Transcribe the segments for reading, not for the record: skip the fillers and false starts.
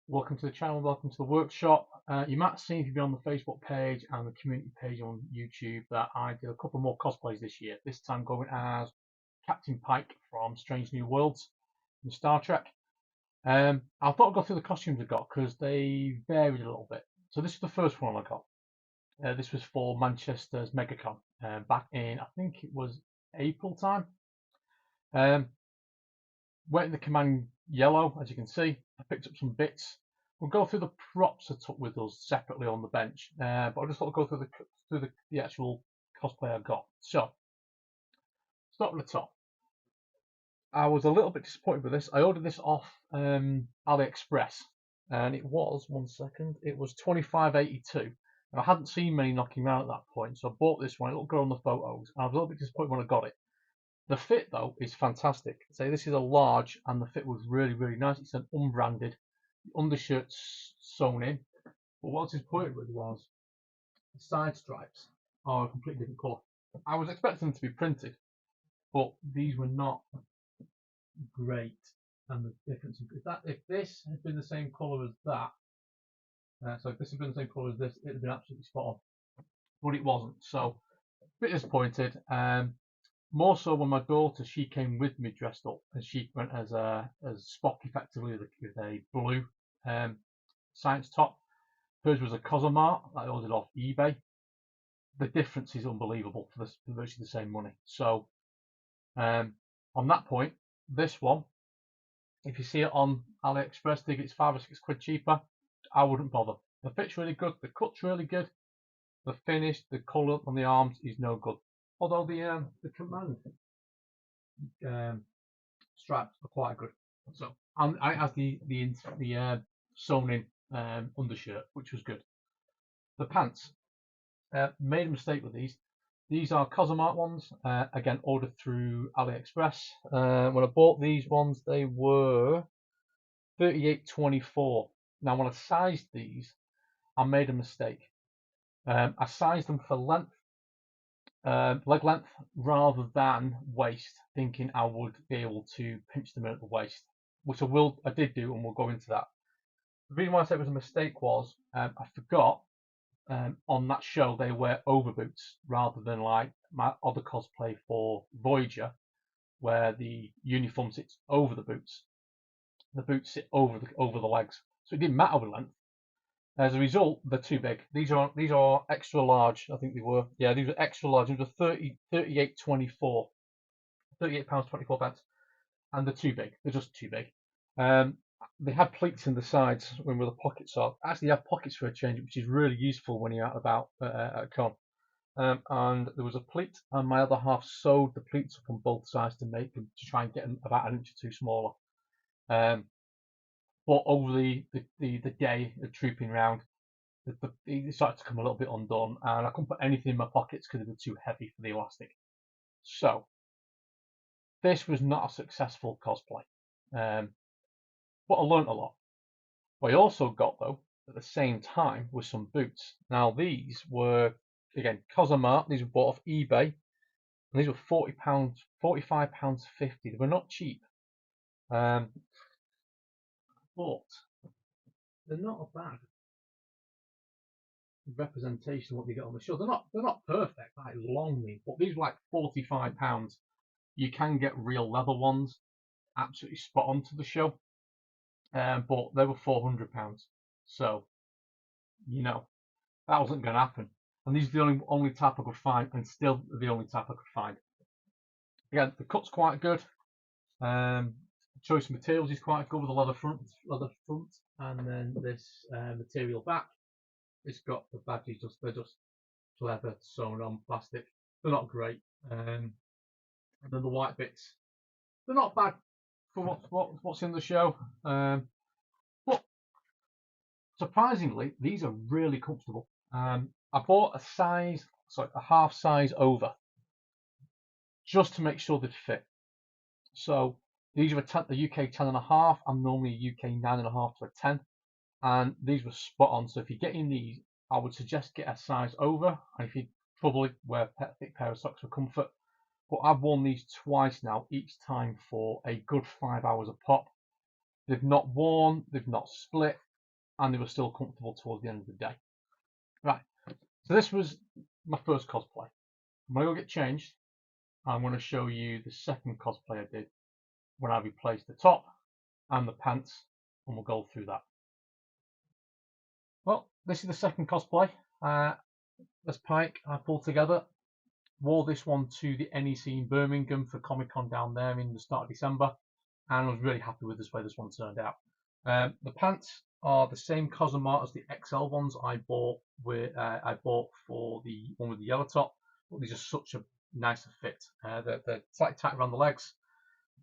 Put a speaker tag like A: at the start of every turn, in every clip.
A: Welcome to the channel, welcome to the workshop. You might have seen if you've been on the Facebook page and the community page on YouTube that I did a couple more cosplays this year. This time going as Captain Pike from Strange New Worlds from Star Trek. I thought I'd go through the costumes I got because they varied a little bit. So this is the first one I got. This was for Manchester's MegaCon back in, I think it was April time. Went in the command yellow, as you can see. I picked up some bits. We'll go through the props I took with us separately on the bench, but I just thought I'd go through the actual cosplay I got. So, start with the top. I was a little bit disappointed with this. I ordered this off AliExpress, and it was, one second, it was $25.82. And I hadn't seen many knocking around at that point, so I bought this one. It looked good on the photos, and I was a little bit disappointed when I got it. The fit, though, is fantastic. So this is a large, and the fit was really, really nice. It's an unbranded undershirt sewn in. But what I was disappointed with was the side stripes are a completely different colour. I was expecting them to be printed, but these were not great. And the difference, if this had been the same colour as that, so if this had been the same colour as this, it would have been absolutely spot on. But it wasn't. So a bit disappointed. More so when my daughter, she came with me dressed up, and she went as Spock, effectively, with a blue science top. Hers was a Cosmart that I ordered off eBay. The difference is unbelievable for virtually the same money. So on that point, this one, if you see it on AliExpress, I think it's £5 or £6 cheaper. I wouldn't bother. The fit's really good, the cut's really good, the finish, the colour on the arms is no good. Although the command stripes are quite good. So, and I has the sewn in undershirt, which was good. The pants, made a mistake with these. These are Cosmart ones, again ordered through AliExpress. When I bought these ones, they were $38.24. Now, when I sized these, I made a mistake. I sized them for length, leg length, rather than waist, thinking I would be able to pinch them in at the waist, which I did do, and we'll go into that. The reason why I said it was a mistake was I forgot on that show they wear overboots rather than like my other cosplay for Voyager, where the uniform sits over the boots. The boots sit over the legs, so it didn't matter the length. As a result, they're too big. These are extra large. I think they were. Yeah, these are extra large. These were £38.24, £38.24, and they're too big. They're just too big. They had pleats in the sides when where the pockets are. Actually, they have pockets for a change, which is really useful when you're out about at con. And there was a pleat, and my other half sewed the pleats up on both sides to try and get them about an inch or two smaller. But over the day of trooping round, they started to come a little bit undone, and I couldn't put anything in my pockets because they were too heavy for the elastic. So this was not a successful cosplay, but I learnt a lot. What I also got, though, at the same time, was some boots. Now these were, again, Cosmart. These were bought off eBay, and these were £40, £45.50. They were not cheap, but they're not a bad representation of what you get on the show. They're not perfect by long means, but these were like £45. You can get real leather ones, absolutely spot on to the show, but they were £400. So that wasn't going to happen. And these are the only type I could find, and still the only type I could find. Again, the cut's quite good. Choice of materials is quite good with the leather front, and then this material back. It's got the badges, they're just leather sewn on plastic. They're not great. And then the white bits, they're not bad for what's in the show. But surprisingly, these are really comfortable. I bought a half size over, just to make sure they'd fit. So these are a UK 10.5. I'm normally a UK 9.5 to a 10, and these were spot on. So if you're getting these, I would suggest get a size over, and if you probably wear a thick pair of socks for comfort. But I've worn these twice now, each time for a good 5 hours a pop. They've not worn, they've not split, and they were still comfortable towards the end of the day. Right, so this was my first cosplay. I'm going to go get changed. I'm going to show you the second cosplay I did when I replaced the top and the pants, and we'll go through that. Well, this is the second cosplay. This Pike I pulled together. Wore this one to the NEC in Birmingham for Comic Con down there in the start of December, and I was really happy with this way this one turned out. The pants are the same Cosmart as the XL ones I bought for the one with the yellow top, but they're just such a nicer fit. They're slightly tight around the legs.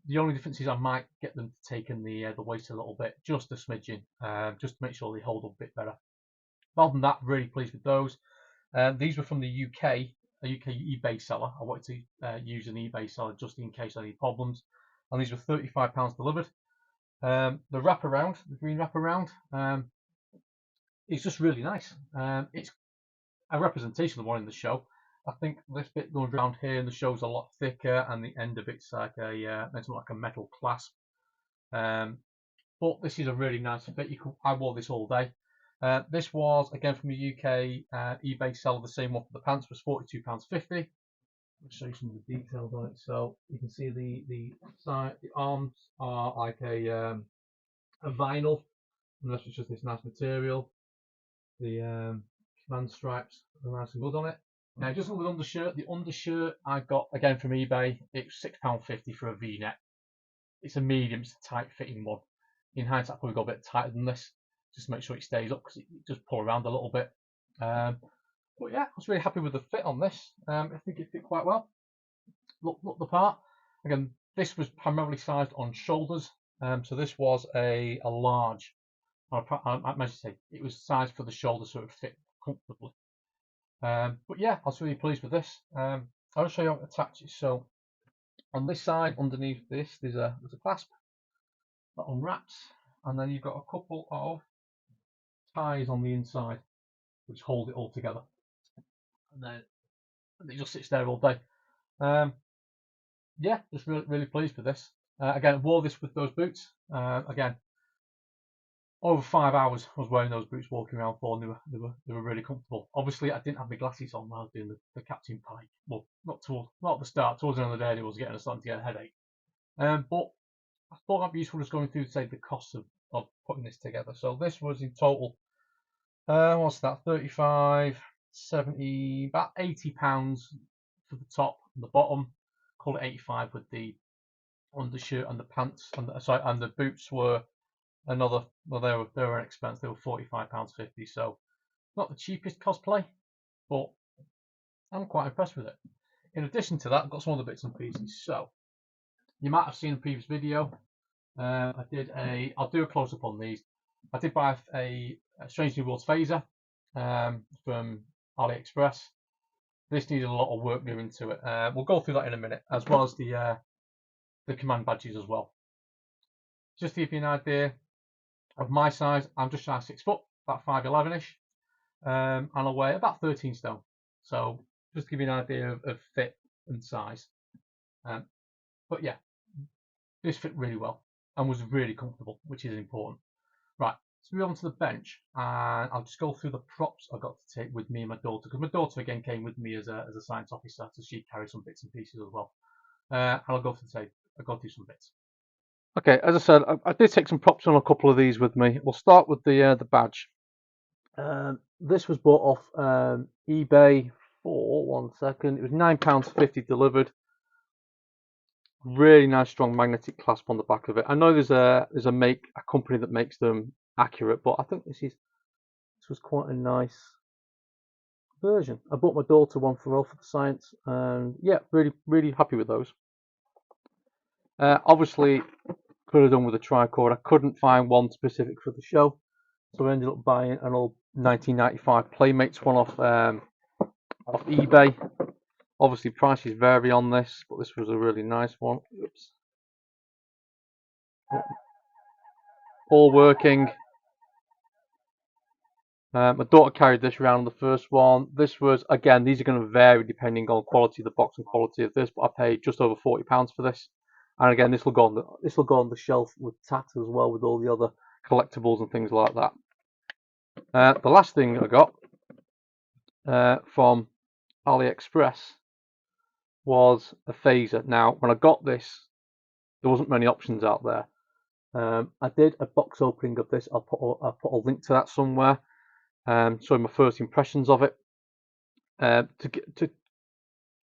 A: The only difference is I might get them to take in the waist a little bit, just a smidgen, just to make sure they hold up a bit better. Other than that, really pleased with those. These were from the UK, a UK eBay seller. I wanted to use an eBay seller just in case I had any problems, and these were £35 delivered. The wraparound, the green wraparound, it's just really nice. It's a representation of the one in the show. I think this bit going around here in the show's a lot thicker, and the end of it's like it's like a metal clasp. But this is a really nice fit. I wore this all day. This was again from the UK eBay seller. The same one for the pants was £42.50. I'll show you some of the details on it. So you can see the side, the arms are like a vinyl, and that's just this nice material. The command stripes are nice and good on it. Now, just on the undershirt, I got again from eBay. It's £6.50 for a V-neck. It's a medium, it's a tight fitting one. In hindsight, I probably got a bit tighter than this, just to make sure it stays up because it does pull around a little bit. But yeah, I was really happy with the fit on this. I think it fit quite well. Look the part. Again, this was primarily sized on shoulders, so this was a large. I meant to say it was sized for the shoulder, so it would fit comfortably. But yeah, I was really pleased with this. I'll show you how to attach it. So on this side, underneath this, there's a clasp that unwraps, and then you've got a couple of ties on the inside which hold it all together, and then it just sits there all day. Yeah, just really pleased with this. Again, wore this with those boots. Again, over 5 hours I was wearing those boots walking around for, and they were really comfortable. Obviously, I didn't have my glasses on when I was doing the Captain Pike. Well, not at the start. Towards the end of the day, I was starting to get a headache. But I thought that'd be useful just going through to say the costs of putting this together. So this was in total, what's that? 35, 70, about £80 for the top and the bottom. Call it 85 with the undershirt and the pants, and the boots were another. Well, they were an expense. They were £45.50. So not the cheapest cosplay, but I'm quite impressed with it. In addition to that, I've got some other bits and pieces. So you might have seen a previous video. I'll do a close up on these. I did buy a Strange New Worlds phaser from AliExpress. This needed a lot of work doing to it. We'll go through that in a minute, as well as the command badges as well. Just to give you an idea of my size, I'm just shy of 6 foot, about 5'11ish, and I weigh about 13 stone. So just to give you an idea of fit and size. But yeah, this fit really well and was really comfortable, which is important. Right, let's move on to the bench, and I'll just go through the props I got to take with me and my daughter, because my daughter again came with me as a science officer, so she carried some bits and pieces as well. And I'll go through some bits. Okay, as I said, I did take some props on a couple of these with me. We'll start with the badge. This was bought off eBay for, one second, it was £9.50 delivered. Really nice strong magnetic clasp on the back of it. I know there's a company that makes them accurate, but I think this was quite a nice version. I bought my daughter one for the science, and yeah, really happy with those. Obviously could have done with a tricord. I couldn't find one specific for the show, so I ended up buying an old 1995 Playmates one off eBay. Obviously prices vary on this, but this was a really nice one. Oops. All working. My daughter carried this around the first one. This was, again, these are going to vary depending on quality of the box and quality of this, but I paid just over £40 for this. And again, this will go on the shelf with tat as well, with all the other collectibles and things like that. The last thing I got from AliExpress was a phaser. Now, when I got this, there wasn't many options out there. I did a box opening of this. I'll put a link to that somewhere. Showing my first impressions of it. To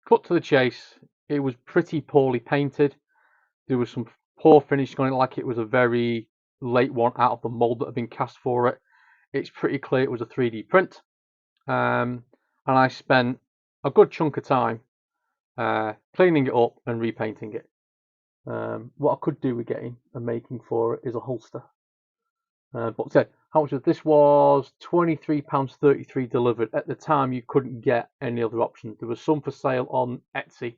A: cut to the chase, it was pretty poorly painted. There was some poor finish on it, like it was a very late one out of the mold that had been cast for it. It's pretty clear it was a 3D print, and I spent a good chunk of time cleaning it up and repainting it. What I could do with getting and making for it is a holster. But say, how much of this was £23.33 delivered. At the time, you couldn't get any other options. There was some for sale on Etsy,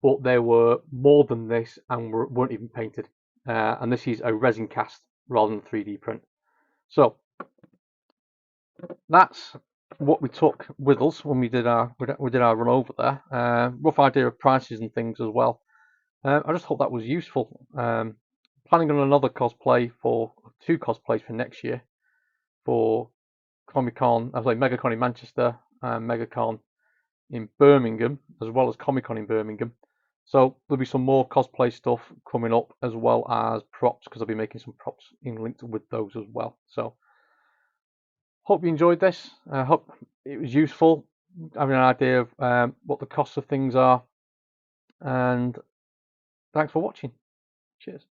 A: but they were more than this and weren't even painted. And this is a resin cast rather than 3D print. So that's what we took with us when we did our run over there. Rough idea of prices and things as well. I just hope that was useful. Planning on another cosplay for 2 cosplays for next year for Comic-Con, MegaCon in Manchester and MegaCon in Birmingham, as well as Comic-Con in Birmingham. So there'll be some more cosplay stuff coming up, as well as props, because I'll be making some props in linked with those as well. So hope you enjoyed this. I hope it was useful, having an idea of what the costs of things are. And thanks for watching. Cheers.